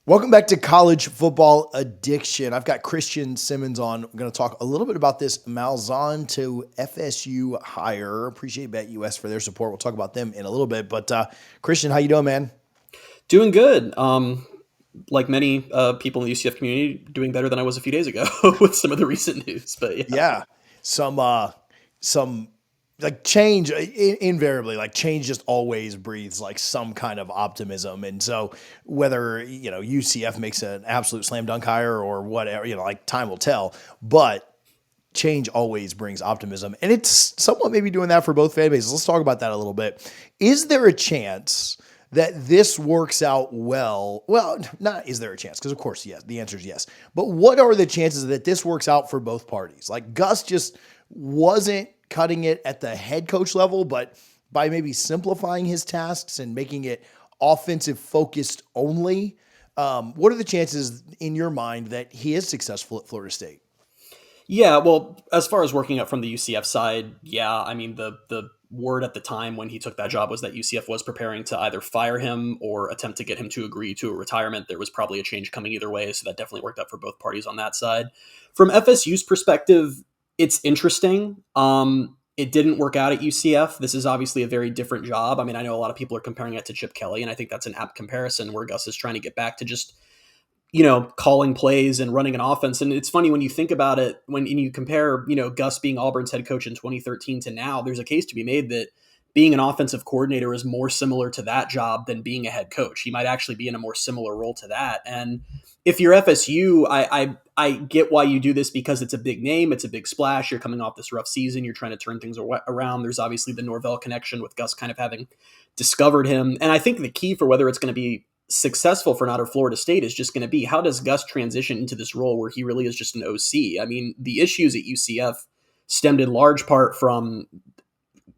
Welcome back to College Football Addiction. I've got Christian Simmons on. We're going to talk a little bit about this Malzahn to FSU hire. Appreciate BetUS for their support. We'll talk about them in a little bit. But Christian, how you doing, man? Doing good. Like many people in the UCF community, doing better than I was a few days ago with some of the recent news. But yeah, Yeah, some like change invariably, like change just always breathes like some kind of optimism. And so whether UCF makes an absolute slam dunk hire or whatever, like time will tell. But change always brings optimism, and it's somewhat maybe doing that for both fan bases. Let's talk about that a little bit. Is there a chance that this works out well? Well, not is there a chance? Because of course, yes. The answer is yes. But what are the chances that this works out for both parties? Like Gus just wasn't cutting it at the head coach level, but by maybe simplifying his tasks and making it offensive focused only. What are the chances in your mind that he is successful at Florida State? yeah. Well, as far as working up from the UCF side, yeah. I mean, the word at the time when he took that job was that UCF was preparing to either fire him or attempt to get him to agree to a retirement. There was probably a change coming either way, so that definitely worked out for both parties on that side. From FSU's perspective, it's interesting. It didn't work out at UCF. This is obviously a very different job. I mean, I know a lot of people are comparing it to Chip Kelly, and I think that's an apt comparison where Gus is trying to get back to just, calling plays and running an offense. And it's funny when you think about it, when you compare, Gus being Auburn's head coach in 2013 to now, there's a case to be made that being an offensive coordinator is more similar to that job than being a head coach. He might actually be in a more similar role to that. And if you're FSU, I get why you do this because it's a big name. It's a big splash. You're coming off this rough season. You're trying to turn things around. There's obviously the Norvell connection with Gus kind of having discovered him. And I think the key for whether it's going to be successful for not or Florida State is just going to be how does Gus transition into this role where he really is just an OC? I mean, the issues at UCF stemmed in large part from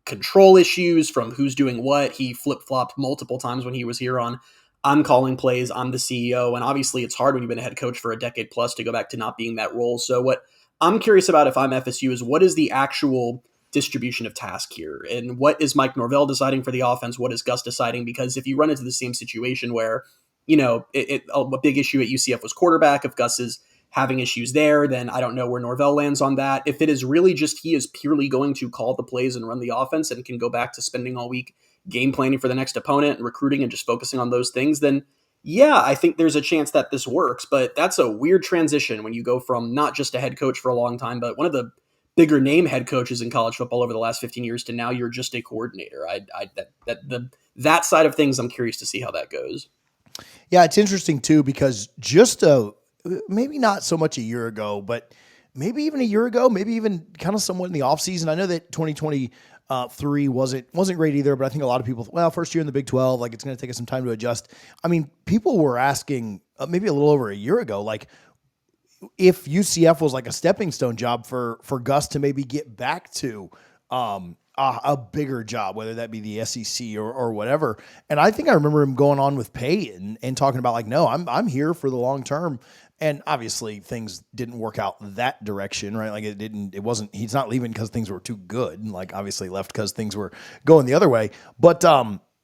control issues, from who's doing what. He flip-flopped multiple times when he was here on I'm calling plays, I'm the CEO. And obviously it's hard when you've been a head coach for a decade plus to go back to not being that role. So what I'm curious about if I'm FSU is what is the actual distribution of task here? And what is Mike Norvell deciding for the offense? What is Gus deciding? Because if you run into the same situation where, a big issue at UCF was quarterback, if Gus is having issues there, then I don't know where Norvell lands on that. If it is really just he is purely going to call the plays and run the offense and can go back to spending all week game planning for the next opponent and recruiting and just focusing on those things, then yeah, I think there's a chance that this works. But that's a weird transition when you go from not just a head coach for a long time, but one of the bigger name head coaches in college football over the last 15 years to now you're just a coordinator. That side of things, I'm curious to see how that goes. Yeah, it's interesting too because just maybe not so much a year ago, but maybe even a year ago, maybe even kind of somewhat in the offseason. I know that 2023 wasn't great either, but I think a lot of people, well, first year in the Big 12, like it's going to take us some time to adjust. I mean, people were asking maybe a little over a year ago, like if UCF was like a stepping stone job for Gus to maybe get back to a bigger job, whether that be the SEC or whatever. And I think I remember him going on with Payton and talking about like, no, I'm here for the long term. And obviously things didn't work out that direction, right? Like he's not leaving because things were too good. And like obviously left because things were going the other way. But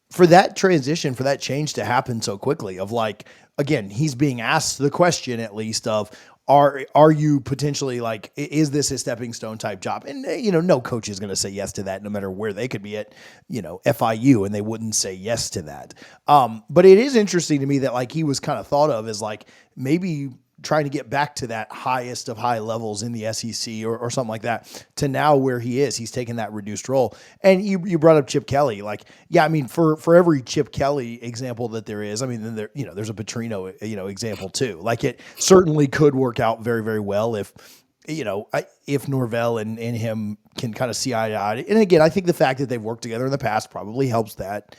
for that transition, for that change to happen so quickly of like, again, he's being asked the question at least of, are you potentially like, is this a stepping stone type job? And, no coach is going to say yes to that no matter where they could be at, FIU, and they wouldn't say yes to that. But it is interesting to me that like he was kind of thought of as like maybe trying to get back to that highest of high levels in the SEC or something like that to now where he is. He's taken that reduced role. And you brought up Chip Kelly. Like, yeah, I mean, for every Chip Kelly example that there is, I mean, then there's a Petrino, example too. Like it certainly could work out very, very well if Norvell and him can kind of see eye to eye. And again, I think the fact that they've worked together in the past probably helps that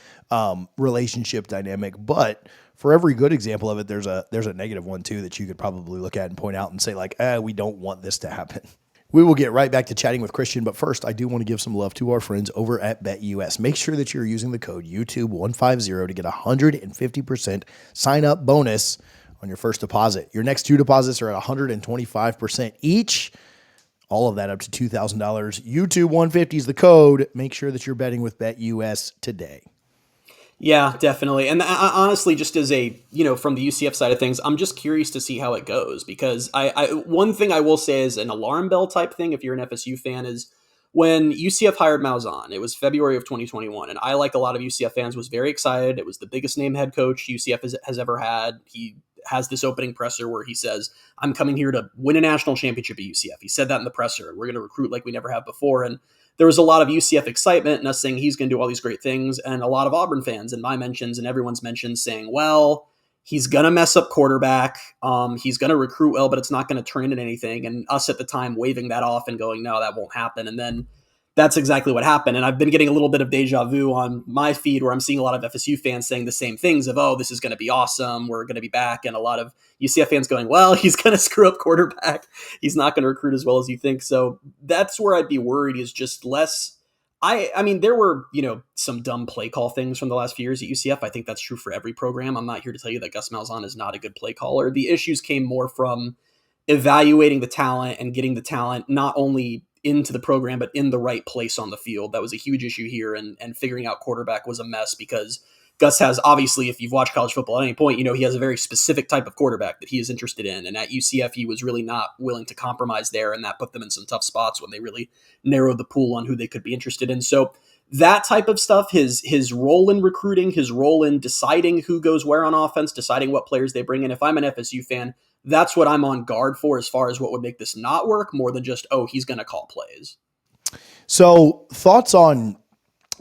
relationship dynamic. But for every good example of it, there's a negative one too that you could probably look at and point out and say like, we don't want this to happen. We will get right back to chatting with Christian, but first I do want to give some love to our friends over at BetUS. Make sure that you're using the code YouTube150 to get 150% sign up bonus on your first deposit. Your next two deposits are at 125% each. All of that up to $2,000. YouTube150 is the code. Make sure that you're betting with BetUS today. Yeah, definitely. And honestly, just as a, from the UCF side of things, I'm just curious to see how it goes because one thing I will say is an alarm bell type thing, if you're an FSU fan, is when UCF hired Malzahn, it was February of 2021. And I, like a lot of UCF fans, was very excited. It was the biggest name head coach UCF has ever had. He has this opening presser where he says, I'm coming here to win a national championship at UCF. He said that in the presser. We're going to recruit like we never have before. And there was a lot of UCF excitement and us saying he's going to do all these great things, and a lot of Auburn fans in my mentions and everyone's mentions saying, well, he's going to mess up quarterback. He's going to recruit well, but it's not going to turn into anything. And us at the time waving that off and going, no, that won't happen. And then that's exactly what happened. And I've been getting a little bit of deja vu on my feed where I'm seeing a lot of FSU fans saying the same things of, oh, this is going to be awesome. We're going to be back. And a lot of UCF fans going, well, he's going to screw up quarterback. He's not going to recruit as well as you think. So that's where I'd be worried is just less. I mean, there were, some dumb play call things from the last few years at UCF. I think that's true for every program. I'm not here to tell you that Gus Malzahn is not a good play caller. The issues came more from evaluating the talent and getting the talent not only into the program, but in the right place on the field. That was a huge issue here. And figuring out quarterback was a mess because Gus has, obviously, if you've watched college football at any point, he has a very specific type of quarterback that he is interested in. And at UCF, he was really not willing to compromise there. And that put them in some tough spots when they really narrowed the pool on who they could be interested in. So that type of stuff, his role in recruiting, his role in deciding who goes where on offense, deciding what players they bring in. If I'm an FSU fan, that's what I'm on guard for as far as what would make this not work more than just, oh, he's going to call plays. So thoughts on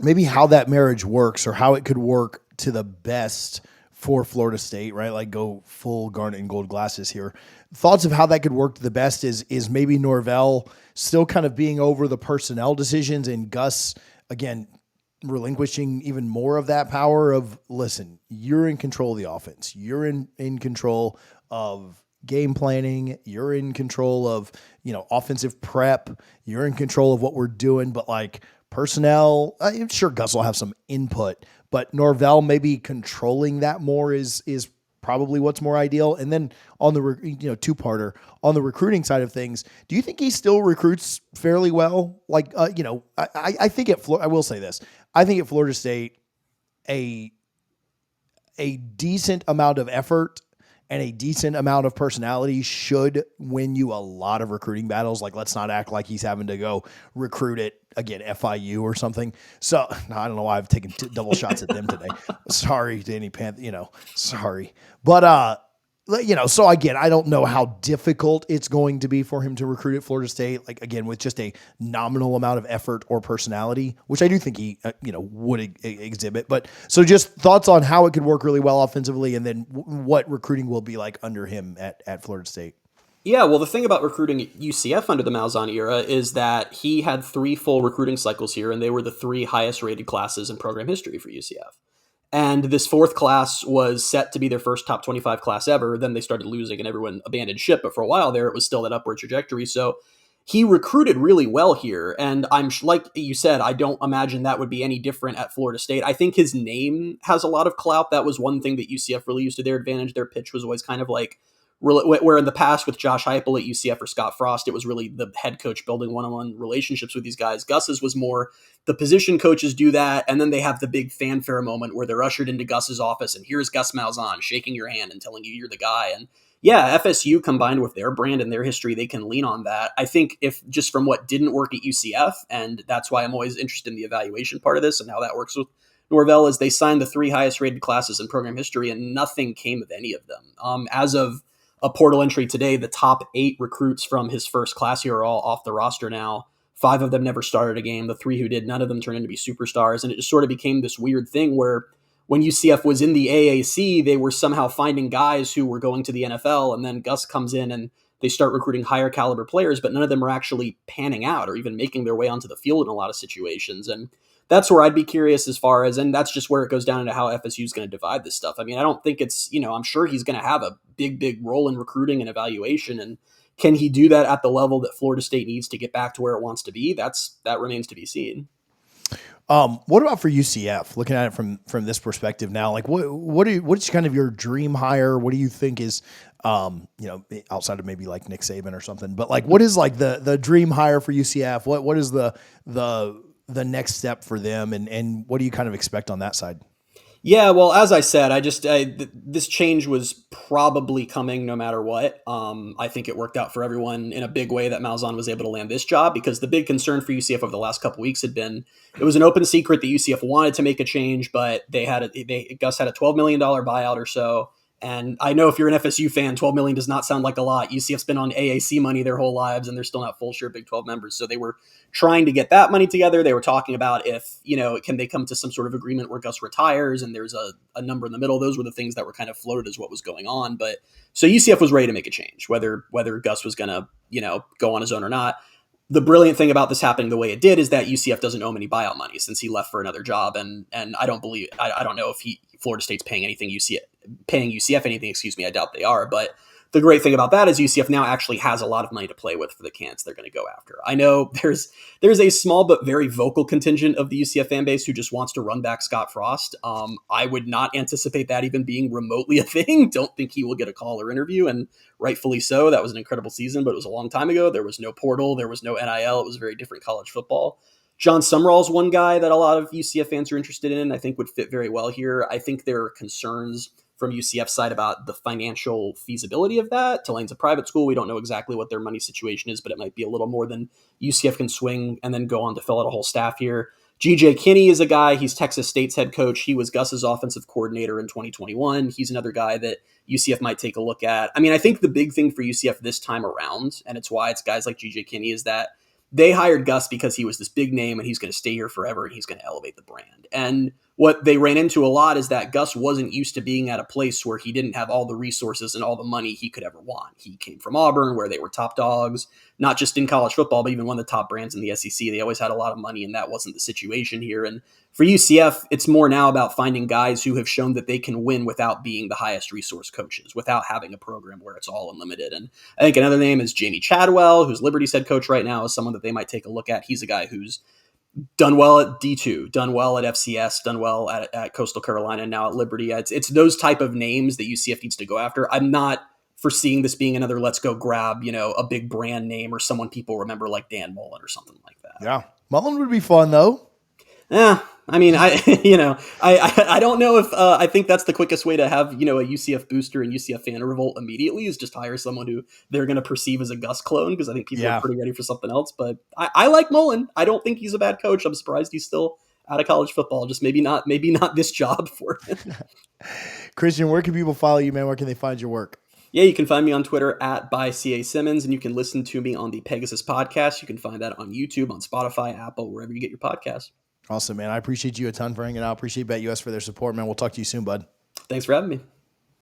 maybe how that marriage works or how it could work to the best for Florida State, right? Like go full garnet and gold glasses here. Thoughts of how that could work to the best is maybe Norvell still kind of being over the personnel decisions and Gus, again, relinquishing even more of that power of, listen, you're in control of the offense. You're in control of game planning. You're in control of, offensive prep. You're in control of what we're doing, but like personnel, I'm sure Gus will have some input, but Norvell maybe controlling that more is probably what's more ideal. And then on the, two-parter on the recruiting side of things, do you think he still recruits fairly well? Like, I think I will say this. I think at Florida State, a decent amount of effort and a decent amount of personality should win you a lot of recruiting battles. Like, let's not act like he's having to go recruit at, again, FIU or something. So I don't know why I've taken double shots at them today. Sorry, Danny Panther, sorry. But, so again, I don't know how difficult it's going to be for him to recruit at Florida State. Like, again, with just a nominal amount of effort or personality, which I do think he, would exhibit. But so just thoughts on how it could work really well offensively and then what recruiting will be like under him at Florida State. Yeah, well, the thing about recruiting at UCF under the Malzahn era is that he had 3 full recruiting cycles here, and they were the 3 highest rated classes in program history for UCF. And this 4th class was set to be their first top 25 class ever. Then they started losing and everyone abandoned ship. But for a while there, it was still that upward trajectory. So he recruited really well here. And I'm like you said, I don't imagine that would be any different at Florida State. I think his name has a lot of clout. That was one thing that UCF really used to their advantage. Their pitch was always kind of like, where in the past with Josh Heupel at UCF or Scott Frost, it was really the head coach building one-on-one relationships with these guys. Gus's was more the position coaches do that, and then they have the big fanfare moment where they're ushered into Gus's office, and here's Gus Malzahn shaking your hand and telling you you're the guy. And yeah, FSU combined with their brand and their history, they can lean on that. I think if just from what didn't work at UCF, and that's why I'm always interested in the evaluation part of this and how that works with Norvell, is they signed the 3 highest rated classes in program history, and nothing came of any of them. As of a portal entry today, the top 8 recruits from his first class here are all off the roster now. 5 of them never started a game. The 3 who did, none of them turned into be superstars. And it just sort of became this weird thing where when UCF was in the AAC, they were somehow finding guys who were going to the NFL. And then Gus comes in and they start recruiting higher caliber players, but none of them are actually panning out or even making their way onto the field in a lot of situations. And that's where I'd be curious as far as, and that's just where it goes down into how FSU is going to divide this stuff. I mean, I don't think it's, I'm sure he's going to have a big role in recruiting and evaluation. And can he do that at the level that Florida State needs to get back to where it wants to be? That remains to be seen. What about for UCF? Looking at it from this perspective now, like what's kind of your dream hire? What do you think is, outside of maybe like Nick Saban or something, but like what is like the dream hire for UCF? What is the next step for them, and what do you kind of expect on that side? Yeah, well, as I said, this change was probably coming no matter what. I think it worked out for everyone in a big way that Malzahn was able to land this job, because the big concern for UCF over the last couple weeks had been, it was an open secret that UCF wanted to make a change, but Gus had a $12 million buyout or so. And I know if you're an FSU fan, 12 million does not sound like a lot. UCF's been on AAC money their whole lives, and they're still not full share Big 12 members. So they were trying to get that money together. They were talking about if, can they come to some sort of agreement where Gus retires and there's a number in the middle. Those were the things that were kind of floated as what was going on. But so UCF was ready to make a change, whether Gus was going to, go on his own or not. The brilliant thing about this happening the way it did is that UCF doesn't owe him any buyout money since he left for another job. And I don't know if Florida State's paying UCF anything, excuse me. I doubt they are, but the great thing about that is UCF now actually has a lot of money to play with for the candidates they're going to go after. I know there's a small but very vocal contingent of the UCF fan base who just wants to run back Scott Frost. I would not anticipate that even being remotely a thing. Don't think he will get a call or interview, and rightfully so. That was an incredible season, but it was a long time ago. There was no portal. There was no NIL. It was very different college football. John Sumrall's one guy that a lot of UCF fans are interested in, I think would fit very well here. I think there are concerns from UCF side about the financial feasibility of that. Tulane's a private school. We don't know exactly what their money situation is, but it might be a little more than UCF can swing and then go on to fill out a whole staff here. GJ Kinney is a guy. He's Texas State's head coach. He was Gus's offensive coordinator in 2021. He's another guy that UCF might take a look at. I mean, I think the big thing for UCF this time around, and it's why it's guys like GJ Kinney, is that they hired Gus because he was this big name and he's going to stay here forever and he's going to elevate the brand. And what they ran into a lot is that Gus wasn't used to being at a place where he didn't have all the resources and all the money he could ever want. He came from Auburn, where they were top dogs, not just in college football, but even one of the top brands in the SEC. They always had a lot of money, and that wasn't the situation here. And for UCF, it's more now about finding guys who have shown that they can win without being the highest resource coaches, without having a program where it's all unlimited. And I think another name is Jamie Chadwell, who's Liberty's head coach right now, is someone that they might take a look at. He's a guy who's done well at D2, done well at FCS, done well at Coastal Carolina, and now at Liberty. It's those type of names that UCF needs to go after. I'm not foreseeing this being another let's go grab, a big brand name or someone people remember like Dan Mullen or something like that. Yeah. Mullen would be fun, though. Yeah. I mean, I don't know if I think that's the quickest way to have, a UCF booster and UCF fan revolt immediately, is just hire someone who they're going to perceive as a Gus clone, because I think people are pretty ready for something else. But I like Mullen. I don't think he's a bad coach. I'm surprised he's still out of college football. Just maybe not this job for him. Christian, where can people follow you, man? Where can they find your work? Yeah, you can find me on Twitter at @ByCASimmons, and you can listen to me on the Pegasus podcast. You can find that on YouTube, on Spotify, Apple, wherever you get your podcasts. Awesome, man. I appreciate you a ton for hanging out. Appreciate BetUS for their support, man. We'll talk to you soon, bud. Thanks for having me.